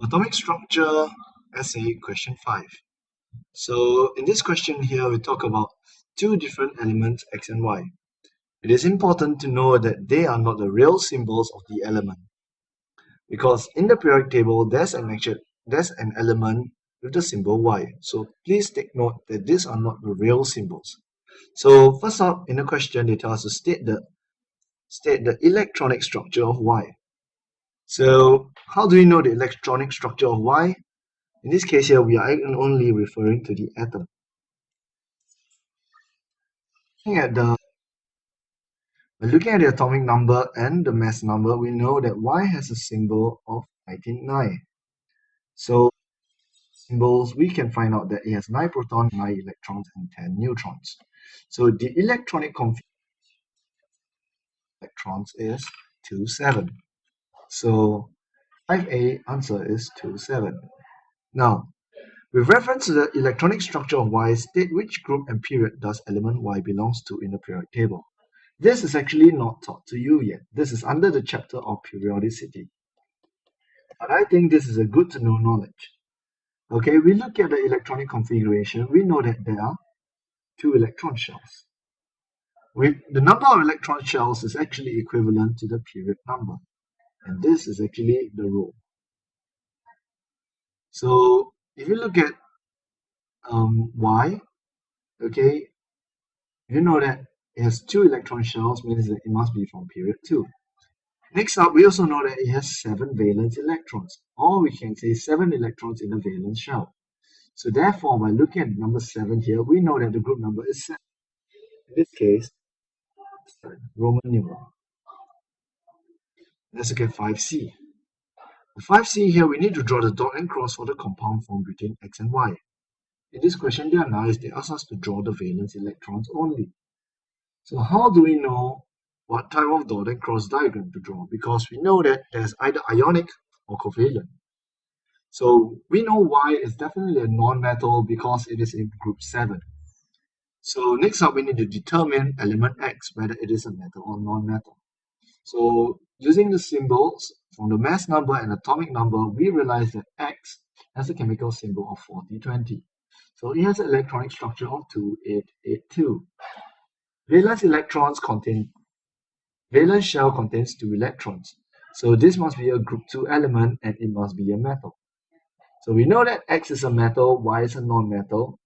Atomic structure essay question 5. So in this question here we talk about two different elements x and y. It is important to know that they are not the real symbols of the element, because in the periodic table there's an element with the symbol y. So please take note that these are not the real symbols. So first up in the question they tell us to state the electronic structure of y. So how do we know the electronic structure of y? In this case here, we are only referring to the atom. Looking at the atomic number and the mass number, we know that Y has a symbol of 99. So symbols, we can find out that it has 9 protons, 9 electrons, and 10 neutrons. So the electronic configuration of electrons is 27. So 5A answer is 27. Now, with reference to the electronic structure of Y, state which group and period does element Y belongs to in the periodic table. This is actually not taught to you yet. This is under the chapter of periodicity. But I think this is a good to know knowledge. Okay, we look at the electronic configuration. We know that there are 2 electron shells. The number of electron shells is actually equivalent to the period number. And this is actually the rule. So if you look at Y, okay, you know that it has 2 electron shells, means that it must be from period 2. Next up, we also know that it has 7 valence electrons, or we can say 7 electrons in a valence shell. So therefore, by looking at number 7 here, we know that the group number is 7. In this case, Roman numeral. Let's look at 5C. The 5C here, we need to draw the dot and cross for the compound form between X and Y. In this question, they are nice. They ask us to draw the valence electrons only. So how do we know what type of dot and cross diagram to draw? Because we know that there's either ionic or covalent. So we know Y is definitely a non-metal because it is in group 7. So next up, we need to determine element X, whether it is a metal or non-metal. So using the symbols from the mass number and atomic number, we realize that X has a chemical symbol of 4020. So it has an electronic structure of 2882. Valence shell contains 2 electrons. So this must be a group 2 element and it must be a metal. So we know that X is a metal, Y is a non-metal.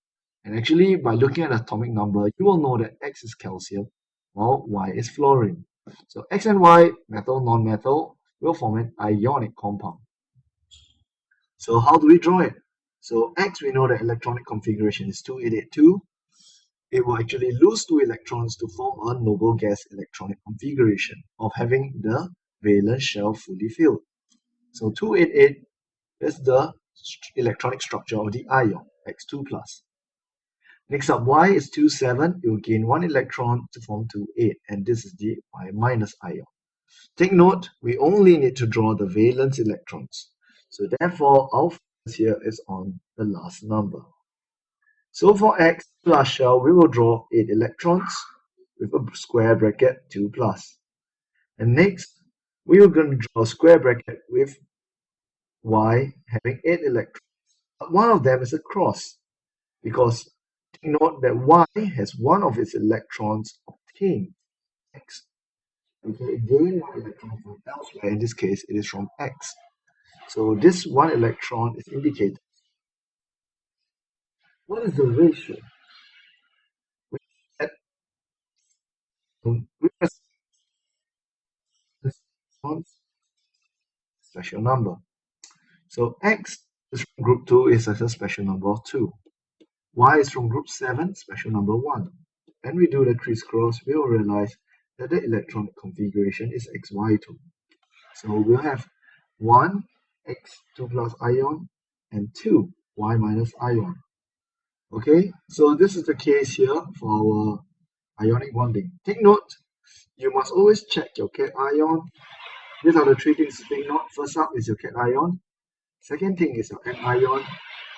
And actually, by looking at atomic number, you will know that X is calcium, while Y is fluorine. So X and Y, metal, non-metal, will form an ionic compound. So how do we draw it? So X, we know that electronic configuration is 2882. It will actually lose 2 electrons to form a noble gas electronic configuration of having the valence shell fully filled. So 288 is the electronic structure of the ion, X2+. Next up, Y is 27. It will gain 1 electron to form 28, and this is the Y- ion. Take note, we only need to draw the valence electrons. So therefore, our focus here is on the last number. So for X plus shell, we will draw 8 electrons with a square bracket 2+. And next, we are going to draw a square bracket with Y having 8 electrons. But one of them is a cross, because take note that Y has one of its electrons obtained X. Okay, gain 1 electron from elsewhere. In this case, it is from X. So this 1 electron is indicated. What is the ratio? Special number. So X is from group 2 is a special number of 2. Y is from group 7, special number 1. And we do the crisscross, we will realize that the electronic configuration is XY2. So we'll have 1 X2+ ion and 2 Y- ion. Okay, so this is the case here for our ionic bonding. Take note, you must always check your cation. These are the 3 things to take note. First up is your cation. Second thing is your anion.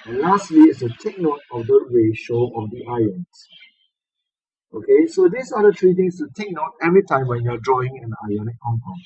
And lastly is to take note of the ratio of the ions. Okay, so these are the 3 things to take note every time when you're drawing an ionic compound.